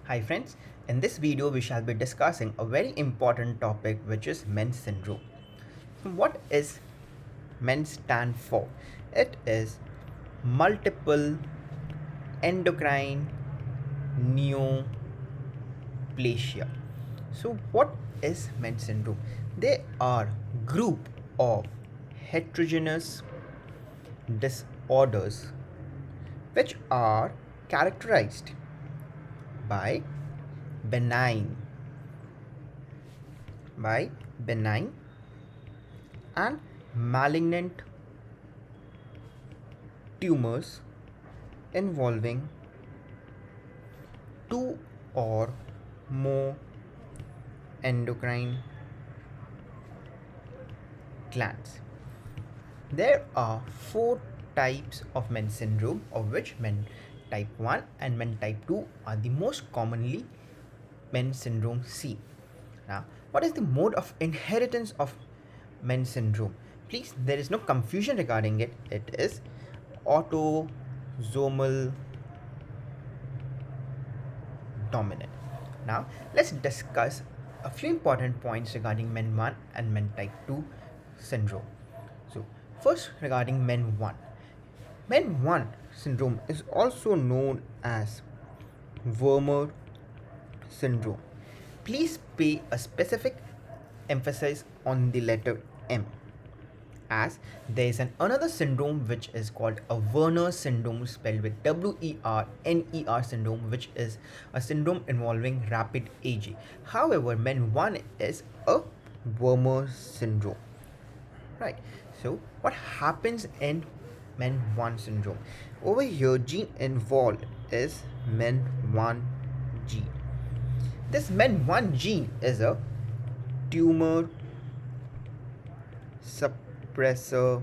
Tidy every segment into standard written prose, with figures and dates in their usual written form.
Hi friends, in this video we shall be discussing a very important topic which is MENS syndrome. So what is MENS stand for? It is multiple endocrine neoplasia. So what is MENS syndrome? They are group of heterogeneous disorders which are characterized by benign by benign and malignant tumors involving two or more endocrine glands. There are four types of MENS syndrome, of which MEN type 1 and MEN type 2 are the most commonly MENS syndrome seen. Now, what is the mode of inheritance of MENS syndrome? Please, there is no confusion regarding it. It is autosomal dominant. Now, let's discuss a few important points regarding MEN 1 and MEN type 2 syndrome. So, first regarding MEN 1. MEN 1 syndrome is also known as Wermer syndrome. Please pay a specific emphasis on the letter M, as there is another syndrome which is called a Werner syndrome, spelled with WERNER syndrome, which is a syndrome involving rapid aging. However, MEN 1 is a Werner syndrome. Right. So what happens in MEN 1 syndrome? Over here, gene involved is MEN 1 gene. This MEN 1 gene is a tumor suppressor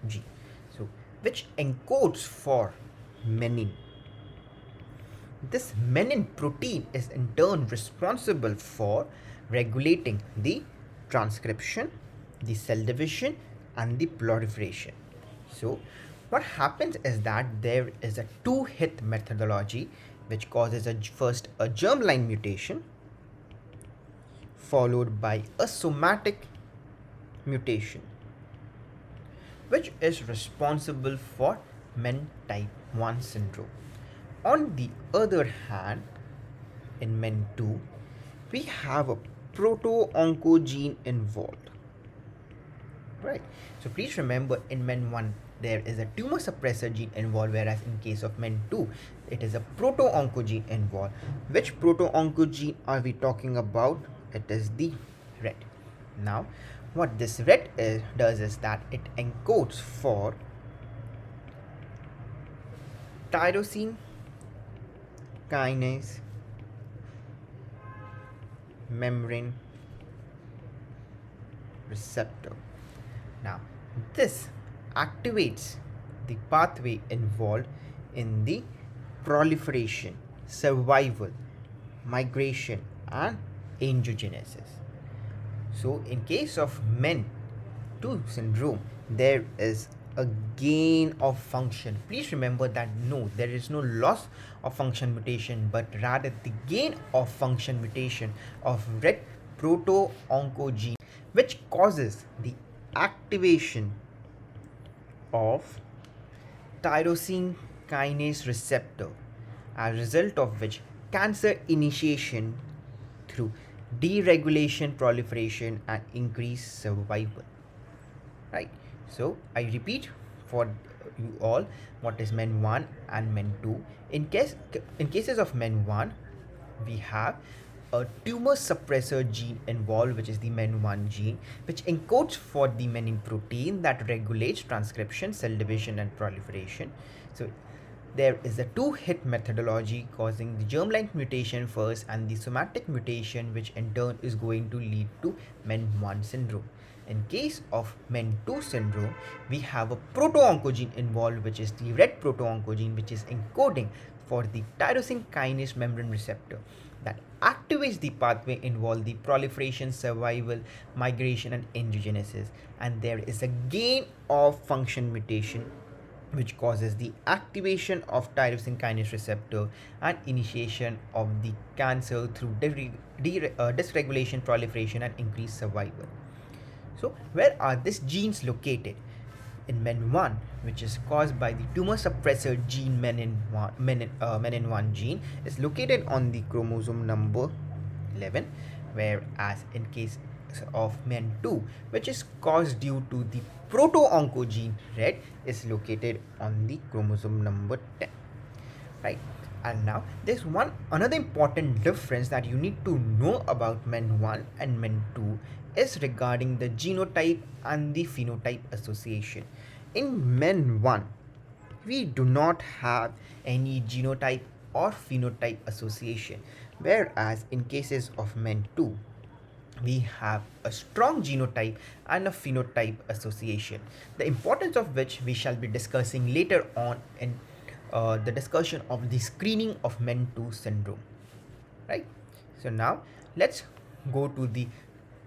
gene, so which encodes for menin. This menin protein is in turn responsible for regulating the transcription, the cell division, and the proliferation. So what happens is that there is a two-hit methodology which causes first a germline mutation followed by a somatic mutation, which is responsible for MEN type 1 syndrome. On the other hand, in MEN 2, we have a proto-oncogene involved. Right. So please remember, in MEN 1 there is a tumor suppressor gene involved, whereas in case of MEN 2 it is a proto-oncogene involved. Which proto-oncogene are we talking about? It is the RET. Now what this RET does is that it encodes for tyrosine kinase membrane receptor. Now this activates the pathway involved in the proliferation, survival, migration, and angiogenesis. So in case of MEN 2 syndrome, there is a gain of function. Please remember that no, there is no loss of function mutation, but rather the gain of function mutation of RET proto-oncogene, which causes the activation of tyrosine kinase receptor, as a result of which cancer initiation through deregulation, proliferation, and increased survival. Right. So I repeat for you all what is MEN 1 and MEN 2. In cases of MEN 1, we have a tumor suppressor gene involved, which is the MEN 1 gene, which encodes for the menin protein that regulates transcription, cell division, and proliferation. So there is a two-hit methodology causing the germline mutation first and the somatic mutation, which in turn is going to lead to MEN 1 syndrome. In case of MEN 2 syndrome, we have a proto-oncogene involved, which is the RET proto-oncogene, which is encoding for the tyrosine kinase membrane receptor that activates the pathway involved the proliferation, survival, migration, and angiogenesis. And there is a gain of function mutation which causes the activation of tyrosine kinase receptor and initiation of the cancer through dysregulation, proliferation, and increased survival. So, where are these genes located? In MEN1, which is caused by the tumor suppressor gene menin1 gene, is located on the chromosome number 11, whereas in case of MEN2, which is caused due to the proto-oncogene red, is located on the chromosome number 10. Right? And now there's another important difference that you need to know about MEN1 and MEN2 is regarding the genotype and the phenotype association. In MEN1, we do not have any genotype or phenotype association, whereas in cases of MEN2, we have a strong genotype and a phenotype association, the importance of which we shall be discussing later on in the discussion of the screening of MEN2 syndrome. Right? So now let's go to the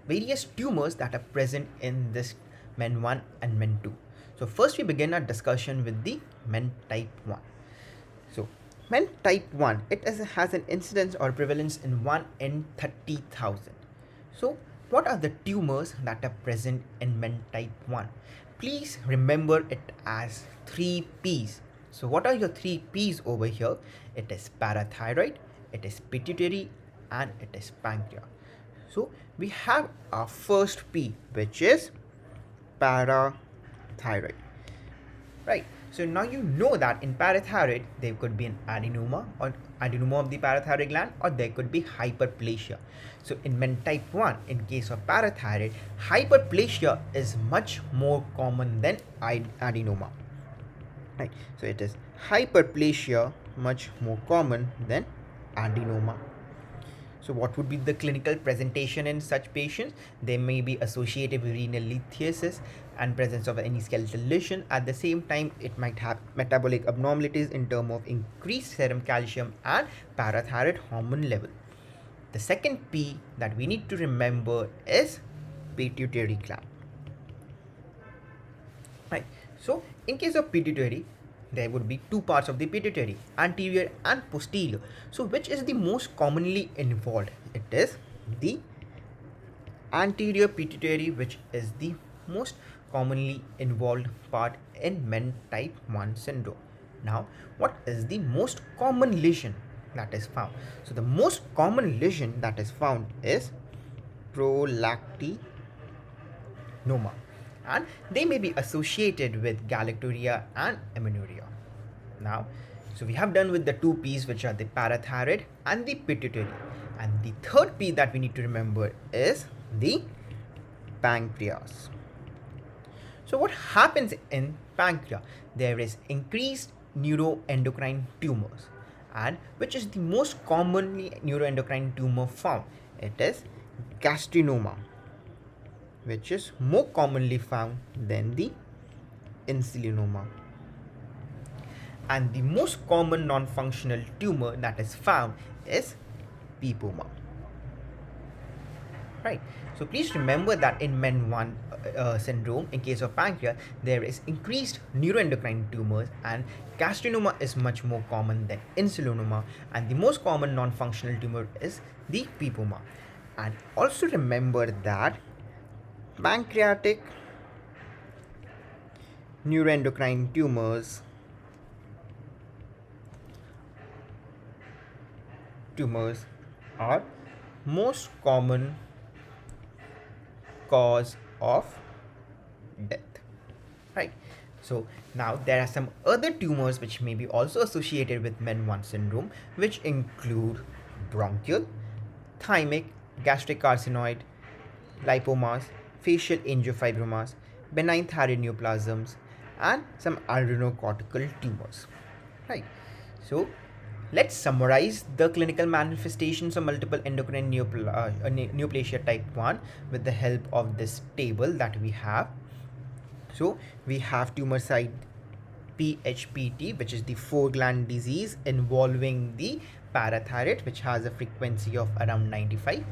various tumors that are present in this MEN1 and MEN2. So first we begin our discussion with the MEN type 1. So MEN type 1, has an incidence or prevalence in 1 in 30,000. So what are the tumors that are present in MEN type 1? Please remember it as 3 P's. So what are your 3 P's over here? It is parathyroid, it is pituitary, and it is pancreas. So we have our first P, which is parathyroid. Right. So now you know that in parathyroid there could be an adenoma or adenoma of the parathyroid gland, or there could be hyperplasia. So in MEN type 1, in case of parathyroid, hyperplasia is much more common than adenoma. Right. So it is hyperplasia much more common than adenoma. So what would be the clinical presentation in such patients? They may be associated with renal lithiasis and presence of any skeletal lesion. At the same time, it might have metabolic abnormalities in terms of increased serum calcium and parathyroid hormone level. The second P that we need to remember is pituitary gland. Right. So in case of pituitary, there would be two parts of the pituitary, anterior and posterior. So which is the most commonly involved? It is the anterior pituitary, which is the most commonly involved part in MEN type 1 syndrome. Now, what is the most common lesion that is found? So the most common lesion that is found is prolactinoma, and they may be associated with galactorrhea and amenorrhea. Now, so we have done with the 2 P's, which are the parathyroid and the pituitary, and the third P that we need to remember is the pancreas. So what happens in pancreas? There is increased neuroendocrine tumors, and which is the most commonly neuroendocrine tumor found? It is gastrinoma, which is more commonly found than the insulinoma. And the most common non-functional tumor that is found is pepoma. Right. So please remember that in MEN1 syndrome, in case of pancreas, there is increased neuroendocrine tumors, and gastrinoma is much more common than insulinoma, and the most common non-functional tumor is the pepoma. And also remember that pancreatic neuroendocrine tumors are most common cause of death. Right. So now there are some other tumors which may be also associated with MEN1 syndrome, which include bronchial, thymic, gastric carcinoid, lipomas, facial angiofibromas, benign thyroid neoplasms, and some adrenocortical tumors. Right. So let's summarize the clinical manifestations of multiple endocrine neoplasia type 1 with the help of this table that we have. So we have tumor site PHPT, which is the 4-gland disease involving the parathyroid, which has a frequency of around 95.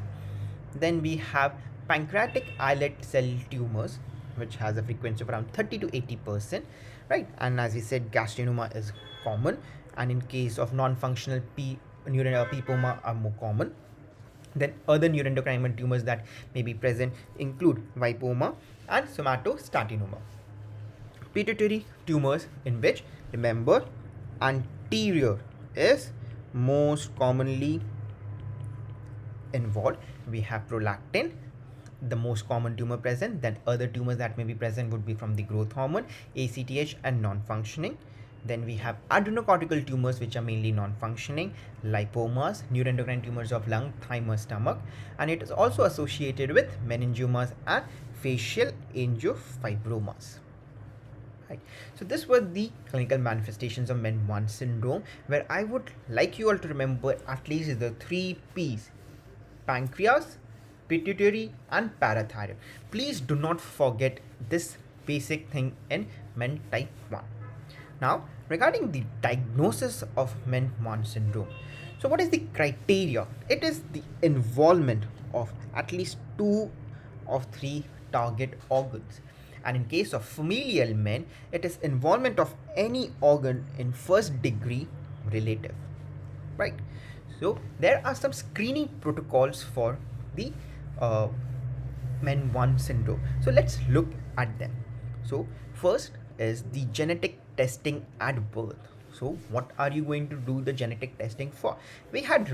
Then we have pancreatic islet cell tumors, which has a frequency of around 30 to 80%, right? And as we said, gastrinoma is common, and in case of non-functional pepoma are more common. Then other neuroendocrine tumors that may be present include vipoma and somatostatinoma. Pituitary tumors, in which, remember, anterior is most commonly involved. We have prolactin, the most common tumor present. Then other tumors that may be present would be from the growth hormone, ACTH, and non-functioning. Then we have adrenocortical tumors, which are mainly non-functioning, lipomas, neuroendocrine tumors of lung, thymus, stomach, and it is also associated with meningiomas and facial angiofibromas. Right. So this were the clinical manifestations of MEN1 syndrome, where I would like you all to remember at least the 3 P's: pancreas, pituitary, and parathyroid. Please do not forget this basic thing in MEN type 1. Now, regarding the diagnosis of MEN1 syndrome, so what is the criteria? It is the involvement of at least 2 of 3 target organs. And in case of familial men, it is involvement of any organ in first degree relative, right? So there are some screening protocols for the MEN1 syndrome. So let's look at them. So first is the genetic testing at birth. So what are you going to do the genetic testing for? We had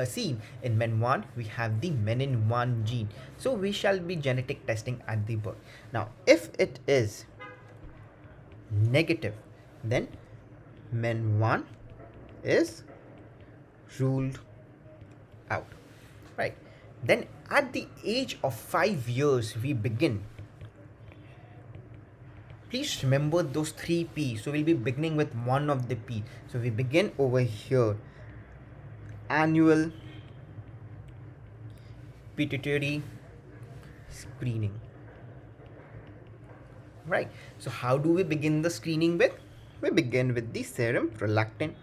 seen in MEN1 we have the menin1 gene. So we shall be genetic testing at the birth. Now if it is negative, then MEN1 is ruled out, right? Then at the age of 5 years we begin. Please remember those 3 P. So we'll be beginning with one of the P. So we begin over here. Annual pituitary screening. Right. So how do we begin the screening with? We begin with the serum prolactin.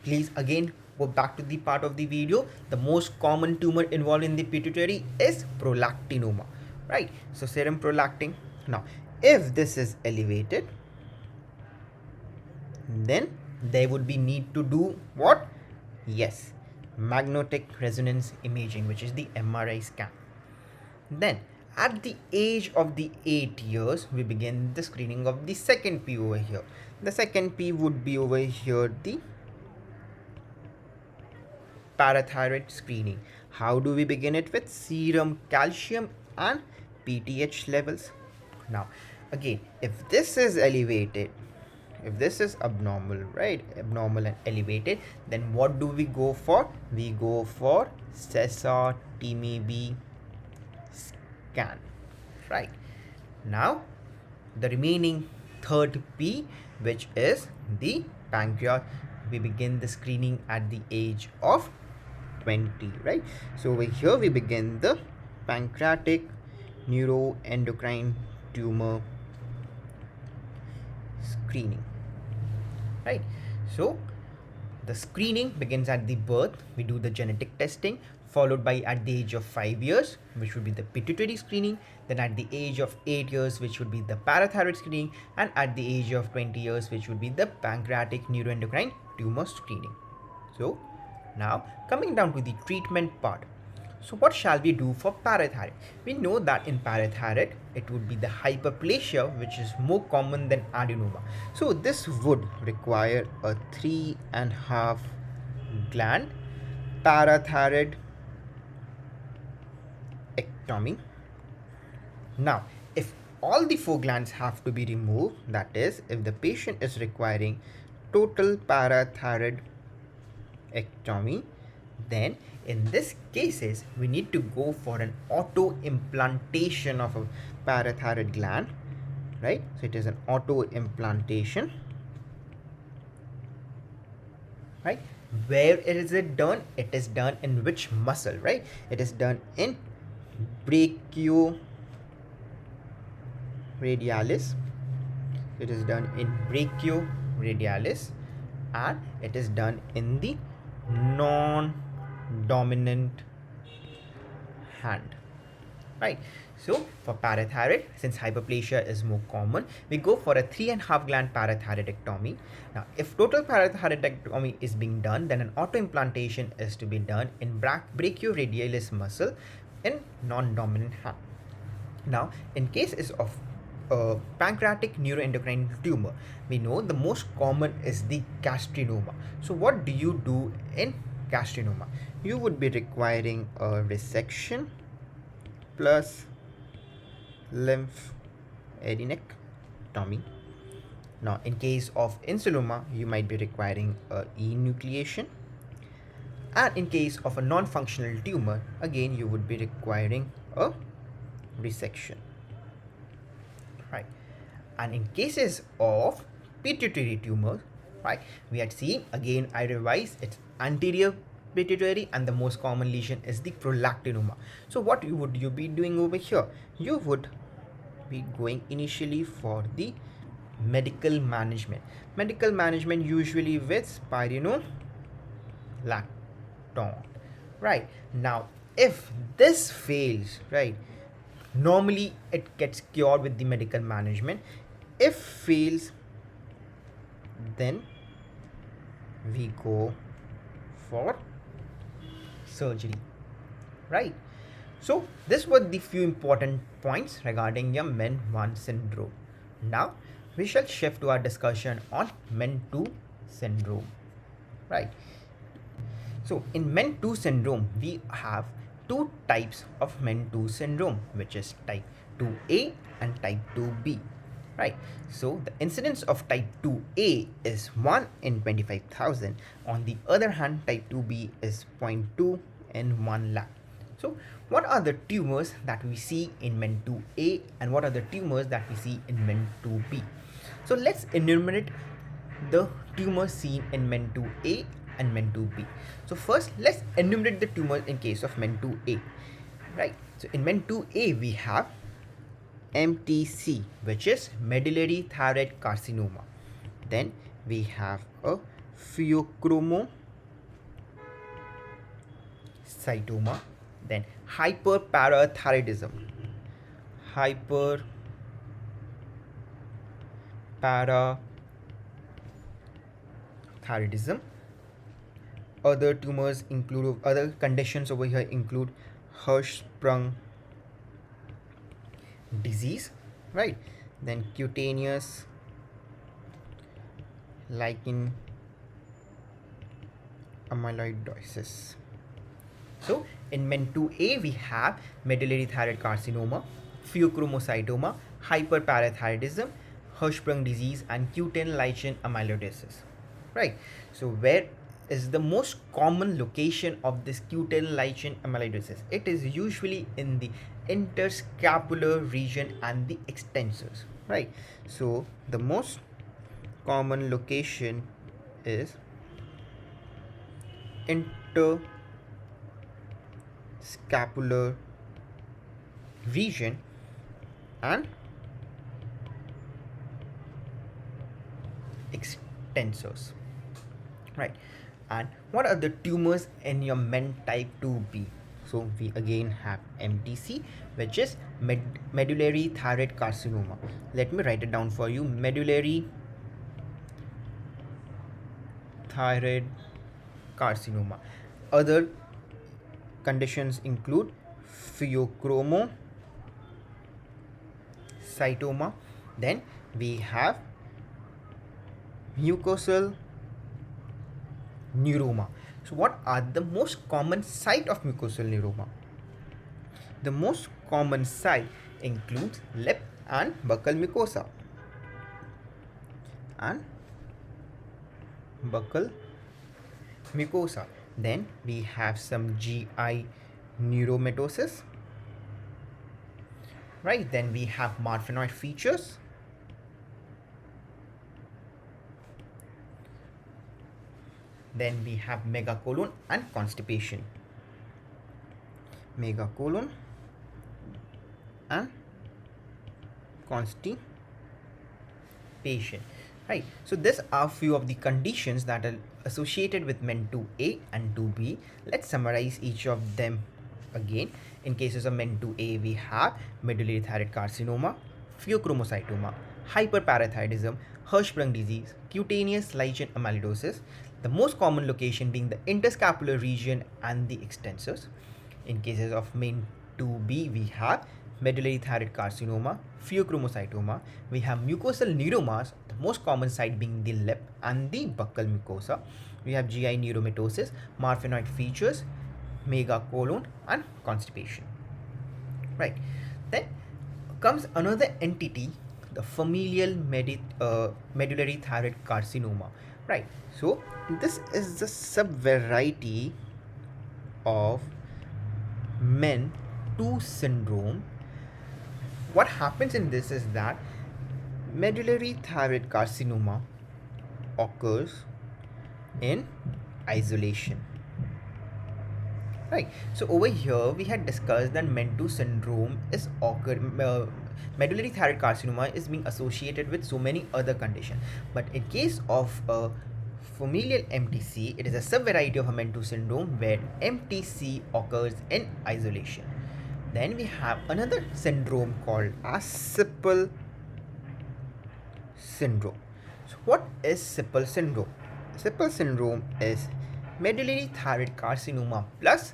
Please again go back to the part of the video. The most common tumor involved in the pituitary is prolactinoma. Right. So serum prolactin. Now, if this is elevated, then there would be need to do what? Yes, magnetic resonance imaging, which is the MRI scan. Then at the age of the 8 years, we begin the screening of the second P over here. The second P would be over here, the parathyroid screening. How do we begin it? With serum calcium and PTH levels. Now again, if this is elevated, if this is abnormal, right, abnormal and elevated, then what do we go for? We go for SESA-TMB scan, right? Now the remaining third P, which is the pancreas, we begin the screening at the age of 20, right? So over here we begin the pancreatic neuroendocrine tumor screening, right? So the screening begins at the birth. We do the genetic testing, followed by at the age of 5 years, which would be the pituitary screening. Then at the age of 8 years, which would be the parathyroid screening, and at the age of 20 years, which would be the pancreatic neuroendocrine tumor screening. So now coming down to the treatment part. So what shall we do for parathyroid? We know that in parathyroid, it would be the hyperplasia, which is more common than adenoma. So this would require a 3.5 gland parathyroid ectomy. Now, if all the 4 glands have to be removed, that is, if the patient is requiring total parathyroid ectomy, then in this cases we need to go for an auto implantation of a parathyroid gland, right? So it is an auto implantation, right? Where is it done? It is done in which muscle, right? It is done in brachioradialis. It is done in brachioradialis, and it is done in the non-dominant hand, right? So for parathyroid, since hyperplasia is more common, we go for a 3.5 gland parathyroidectomy. Now, if total parathyroidectomy is being done, then an autoimplantation is to be done in brachioradialis muscle in non-dominant hand. Now, in cases of pancreatic neuroendocrine tumor, we know the most common is the gastrinoma. So, what do you do in gastrinoma? You would be requiring a resection plus lymphadenectomy. Now, in case of insuloma, you might be requiring a enucleation. And in case of a non-functional tumor, again, you would be requiring a resection. Right. And in cases of pituitary tumor, right, we had seen, again I revise, it's anterior pituitary, and the most common lesion is the prolactinoma. So what would you be doing over here? You would be going initially for the medical management. Medical management usually with spironolactone. Right. Now, if this fails, right, normally it gets cured with the medical management. If fails, then we go for surgery, right? So this were the few important points regarding your MEN1 syndrome. Now we shall shift to our discussion on MEN2 syndrome, right? So in MEN2 syndrome, we have two types of MEN2 syndrome, which is type 2A and type 2B, right? So the incidence of type 2A is 1 in 25,000. On the other hand, type 2B is 0.2 in 1 lakh. So what are the tumors that we see in MEN2A and what are the tumors that we see in MEN2B? So let's enumerate the tumors seen in MEN2A and MEN2B. So first, let's enumerate the tumors in case of MEN2A, right? So in MEN2A, we have MTC, which is medullary thyroid carcinoma. Then we have a pheochromocytoma. Then hyperparathyroidism. Hyperparathyroidism. Other tumors include, other conditions over here include Hirschsprung disease, right? Then cutaneous lichen amyloidosis. So in MEN2A, we have medullary thyroid carcinoma, pheochromocytoma, hyperparathyroidism, Hirschsprung disease, and cutaneous lichen amyloidosis, right? So where is the most common location of this cutaneous lichen amyloidosis? It is usually in the interscapular region and the extensors, right? So the most common location is interscapular region and extensors, right? And what are the tumors in your MEN type 2B? So we again have MTC, which is medullary thyroid carcinoma. Let me write it down for you. Medullary thyroid carcinoma. Other conditions include pheochromocytoma. Then we have mucosal neuroma. So what are the most common site of mucosal neuroma? The most common site includes lip and buccal mucosa. Then we have some GI neuromatosis, right? Then we have marfanoid features. Then we have megacolon and constipation. Megacolon and constipation, right? So these are few of the conditions that are associated with MEN2A and 2B. Let's summarize each of them Again, in cases of MEN2A, we have medullary thyroid carcinoma, pheochromocytoma, hyperparathyroidism, Hirschsprung disease, cutaneous light chain amyloidosis, the most common location being the interscapular region and the extensors. In cases of MEN2B, we have medullary thyroid carcinoma, pheochromocytoma, we have mucosal neuromas, the most common site being the lip and the buccal mucosa. We have GI neuromatosis, marfanoid features, megacolon, and constipation. Right. Then comes another entity, the familial medullary thyroid carcinoma. Right. So this is the subvariety of MEN2 syndrome. What happens in this is that medullary thyroid carcinoma occurs in isolation. Right. So over here we had discussed that MEN2 syndrome is medullary thyroid carcinoma is being associated with so many other conditions. But in case of familial MTC, it is a subvariety of a MEN2 syndrome where MTC occurs in isolation. Then we have another syndrome called as Sippel syndrome. So what is Sippel syndrome? Sippel syndrome is medullary thyroid carcinoma plus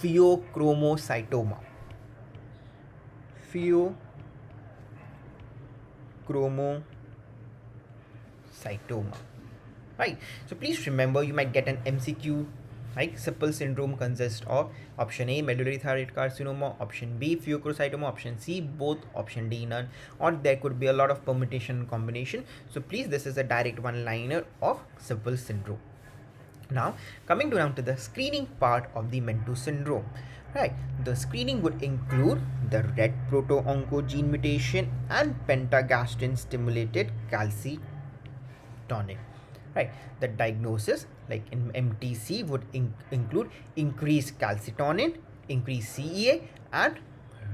pheochromocytoma. Pheochromocytoma. Right. So please remember, you might get an MCQ. Like Sippel syndrome consists of option A medullary thyroid carcinoma, option B pheochromocytoma, option C both, option D none, or there could be a lot of permutation and combination. So please, this is a direct one-liner of Sippel syndrome. Now coming down to the screening part of the MEN2 syndrome. Right, the screening would include the red proto-oncogene mutation and pentagastrin stimulated calcitonin. Right, the diagnosis like in MTC would include increased calcitonin, increased CEA, and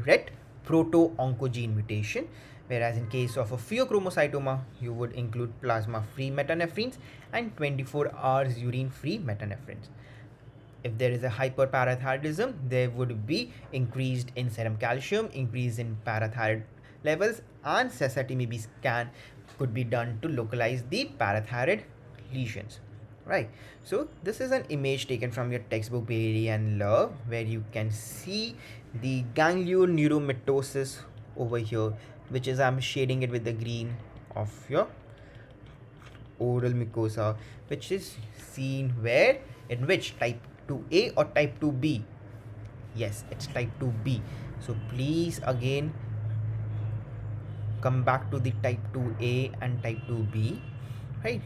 red proto-oncogene mutation. Whereas in case of a pheochromocytoma, you would include plasma-free metanephrines and 24 hours urine-free metanephrines. If there is a hyperparathyroidism, there would be increased in serum calcium, increase in parathyroid levels, and sesatiMB scan could be done to localize the parathyroid lesions. Right. So this is an image taken from your textbook Bailey and Love, where you can see the ganglioneuromatosis over here, which is I'm shading it with the green of your oral mucosa, which is seen where, in which type 2A or type 2B? Yes, it's type 2B. So please again come back to the type 2A and type 2B. Right.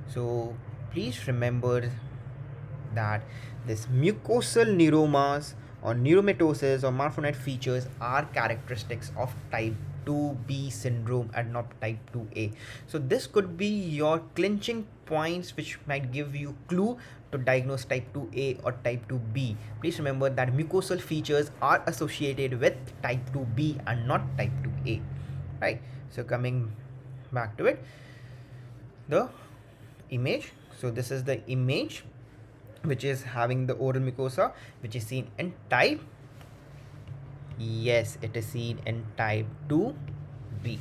So please remember that this mucosal neuromas or neuromatosis or marfanoid features are characteristics of type 2B syndrome and not type 2A. So this could be your clinching points which might give you clue to diagnose type 2A or type 2B. Please remember that mucosal features are associated with type 2B and not type 2A. Right. So coming back to it, the image. So this is the image which is having the oral mucosa, which is seen in type, yes, it is seen in type 2B.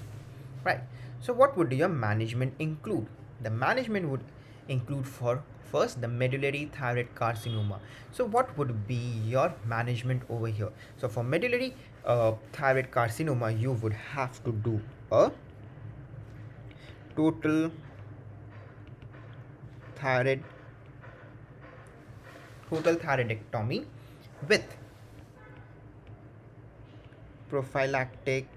Right. So what would your management include? The management would include for first the medullary thyroid carcinoma. So what would be your management over here? So for medullary thyroid carcinoma, you would have to do a total thyroidectomy with prophylactic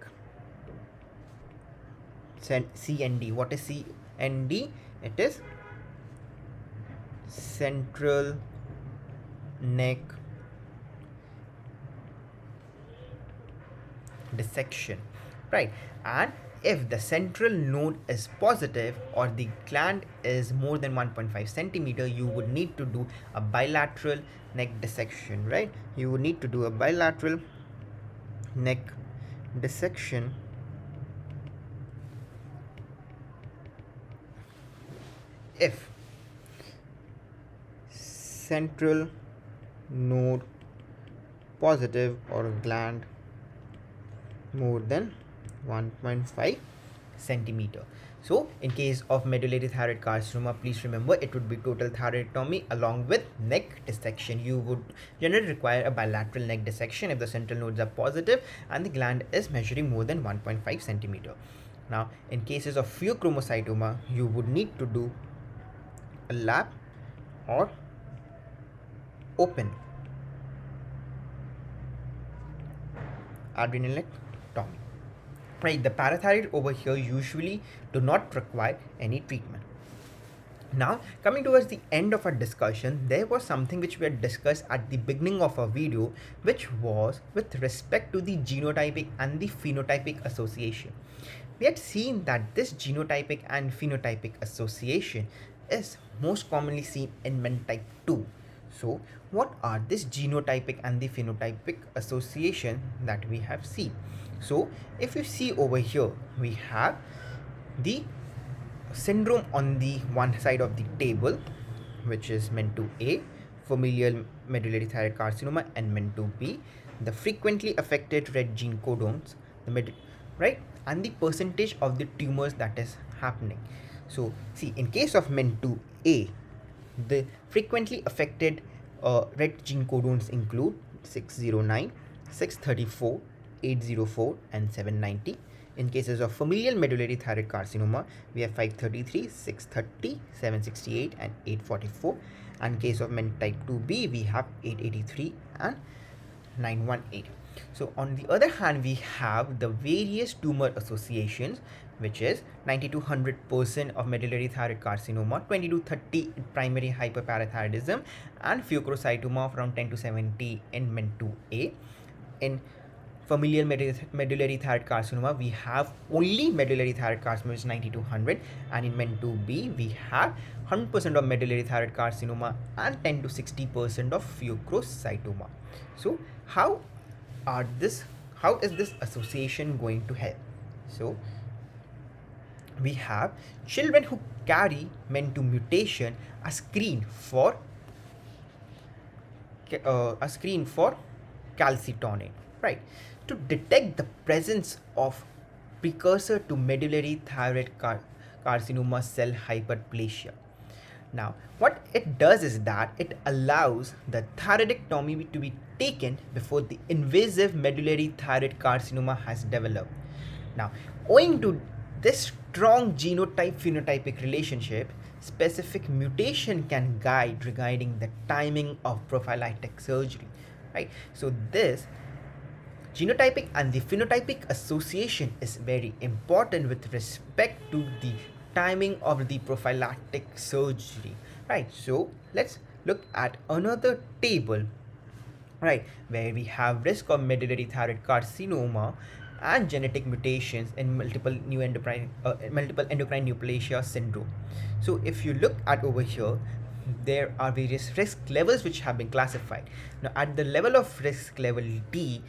CND. What is CND? It is central neck dissection. Right. And if the central node is positive or the gland is more than 1.5 centimeter, you would need to do a bilateral neck dissection. Right, you would need to do a bilateral neck dissection if central node positive or gland more than 1.5 centimeter. So in case of medullary thyroid carcinoma, please remember it would be total thyroidectomy along with neck dissection. You would generally require a bilateral neck dissection if the central nodes are positive and the gland is measuring more than 1.5 centimeter. Now in cases of pheochromocytoma, you would need to do a lap or open adrenalectomy. Right, the parathyroid over here usually do not require any treatment. Now coming towards the end of our discussion, there was something which we had discussed at the beginning of our video, which was with respect to the genotypic and the phenotypic association. We had seen that this genotypic and phenotypic association is most commonly seen in men type 2. So what are this genotypic and the phenotypic association that we have seen? So if you see over here, we have the syndrome on the one side of the table, which is men 2A, familial medullary thyroid carcinoma, and men 2B, the frequently affected red gene codons, right, and the percentage of the tumors that is happening. So see, in case of men 2A, the frequently affected red gene codons include 609, 634, 804 and 790. In cases of familial medullary thyroid carcinoma, we have 533, 630, 768 and 844. And in case of men type 2B, we have 883 and 918. So on the other hand, we have the various tumor associations, which is 90 to 100% of medullary thyroid carcinoma, 20 to 30 primary hyperparathyroidism, and pheochromocytoma from 10 to 70 in men 2A. In familial medullary thyroid carcinoma, we have only medullary thyroid carcinoma, which is 90 to 100, and in men 2B, we have 100% of medullary thyroid carcinoma and 10 to 60% of pheochromocytoma. So how is this association going to help? So we have children who carry MEN2 mutation are screened for calcitonin, right, to detect the presence of precursor to medullary thyroid carcinoma cell hyperplasia. Now, what it does is that it allows the thyroidectomy to be taken before the invasive medullary thyroid carcinoma has developed. Now, owing to this strong genotype-phenotypic relationship, specific mutation can guide regarding the timing of prophylactic surgery, right? So this genotypic and the phenotypic association is very important with respect to the timing of the prophylactic surgery, right? So let's look at another table, right, where we have risk of medullary thyroid carcinoma and genetic mutations in multiple endocrine neoplasia syndrome. So if you look at over here, there are various risk levels which have been classified. Now at the level of risk level D,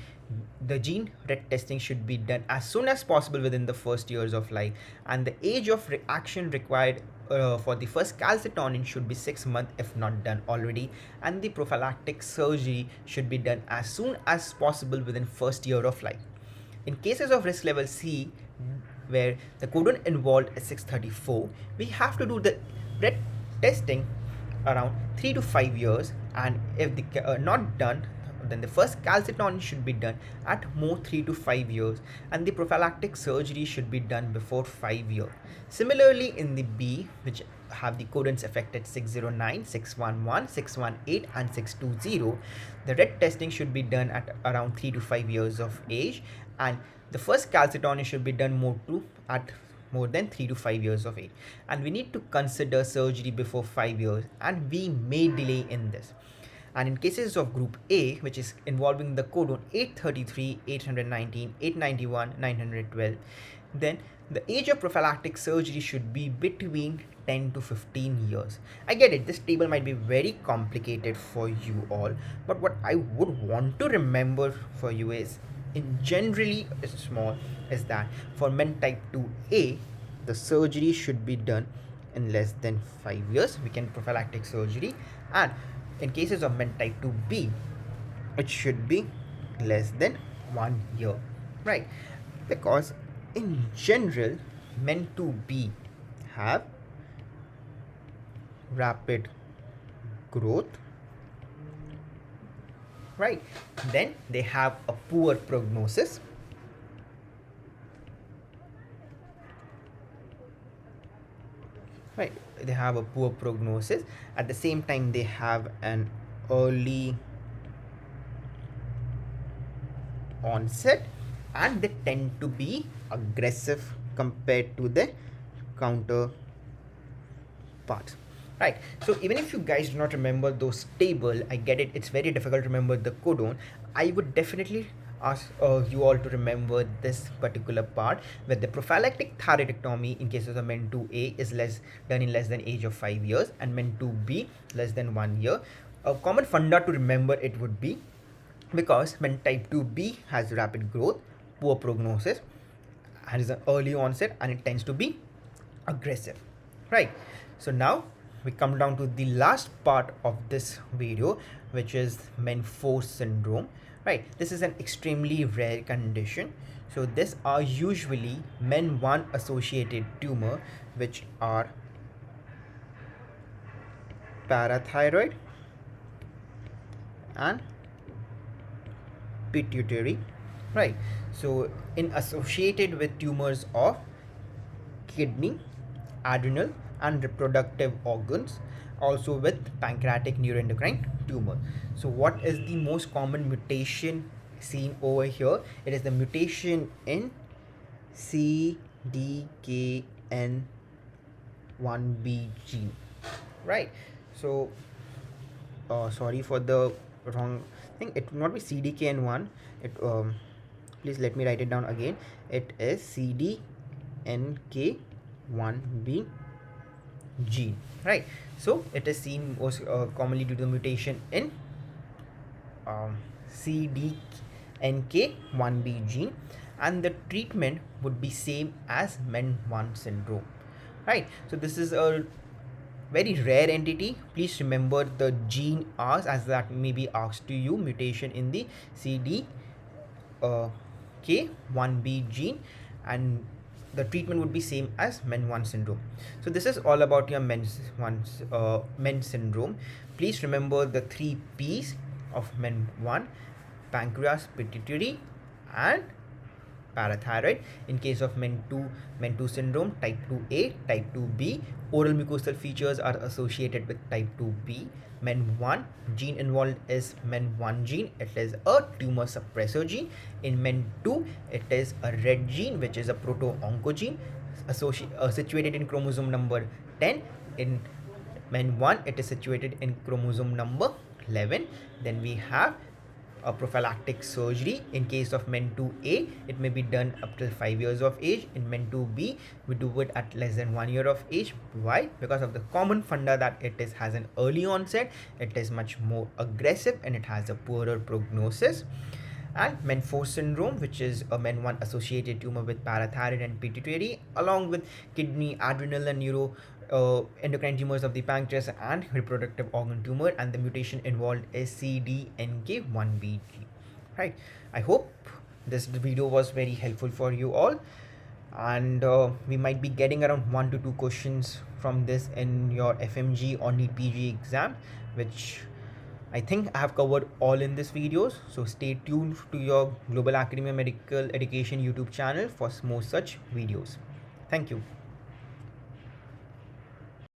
the gene red testing should be done as soon as possible within the first years of life, and the age of reaction required for the first calcitonin should be 6 months if not done already, and the prophylactic surgery should be done as soon as possible within first year of life. In cases of risk level C, where the codon involved is 634, we have to do the red testing around 3 to 5 years, and if the not done, then the first calcitonin should be done at more 3 to 5 years, and the prophylactic surgery should be done before 5 years. Similarly, in the B, which have the codons affected 609, 611, 618 and 620, the red testing should be done at around 3 to 5 years of age, and the first calcitonin should be done at more than 3 to 5 years of age, and we need to consider surgery before 5 years, and we may delay in this. And in cases of group A, which is involving the codon 833, 819, 891, 912, then the age of prophylactic surgery should be between 10 to 15 years. I get it, this table might be very complicated for you all, but what I would want to remember for you is, in generally small, is that for men type 2A, the surgery should be done in less than 5 years. We can prophylactic surgery, and in cases of men type 2B, it should be less than 1 year, right? Because in general, men to be have rapid growth, right? Then they have a poor prognosis, right? They have a poor prognosis. At the same time, they have an early onset, and they tend to be aggressive compared to the counterparts, right? So even if you guys do not remember those table, I get it, it's very difficult to remember the codon. I would definitely ask you all to remember this particular part, where the prophylactic thyroidectomy in case of the men 2A is done in less than age of 5 years, and men 2B less than 1 year. A common funda to remember it would be, because when type 2B has rapid growth, poor prognosis, has an early onset, and it tends to be aggressive, right? So now we come down to the last part of this video, which is men 4 syndrome, right? This is an extremely rare condition. So these are usually men 1 associated tumor, which are parathyroid and pituitary, right? So in associated with tumors of kidney, adrenal and reproductive organs, also with pancreatic neuroendocrine tumor. So what is the most common mutation seen over here? It is the mutation in CDKN1B gene, right? So sorry for the wrong thing, it will not be CDKN1, it please let me write it down again. It is CDNK1B gene, right? So it is seen most commonly due to the mutation in CDNK1B gene, and the treatment would be same as men 1 syndrome, right? So this is a very rare entity. Please remember the gene asked, as that may be asked to you, mutation in the CDK1B gene, and the treatment would be same as men 1 syndrome. So this is all about your men syndrome. Please remember the 3 P's of men 1: pancreas, pituitary and parathyroid. In case of men 2 syndrome, type 2A, type 2B, oral mucosal features are associated with type 2B. Men 1 gene involved is men 1 gene, it is a tumor suppressor gene. In men 2, it is a red gene, which is a proto-oncogene situated in chromosome number 10. In men 1, it is situated in chromosome number 11. Then we have a prophylactic surgery. In case of men 2A, it may be done up till 5 years of age. In men 2B, we do it at less than 1 year of age. Why? Because of the common funda that it has an early onset, it is much more aggressive, and it has a poorer prognosis. And men 4 syndrome, which is a men 1 associated tumor with parathyroid and pituitary, along with kidney, adrenal and endocrine tumors of the pancreas and reproductive organ tumor, and the mutation involved is CDNK1B gene, right? I hope this video was very helpful for you all, and we might be getting around 1 to 2 questions from this in your FMGE or NEETPG exam, which I think I have covered all in this videos. So stay tuned to your Global Academia Medical Education YouTube channel for more such videos. Thank you.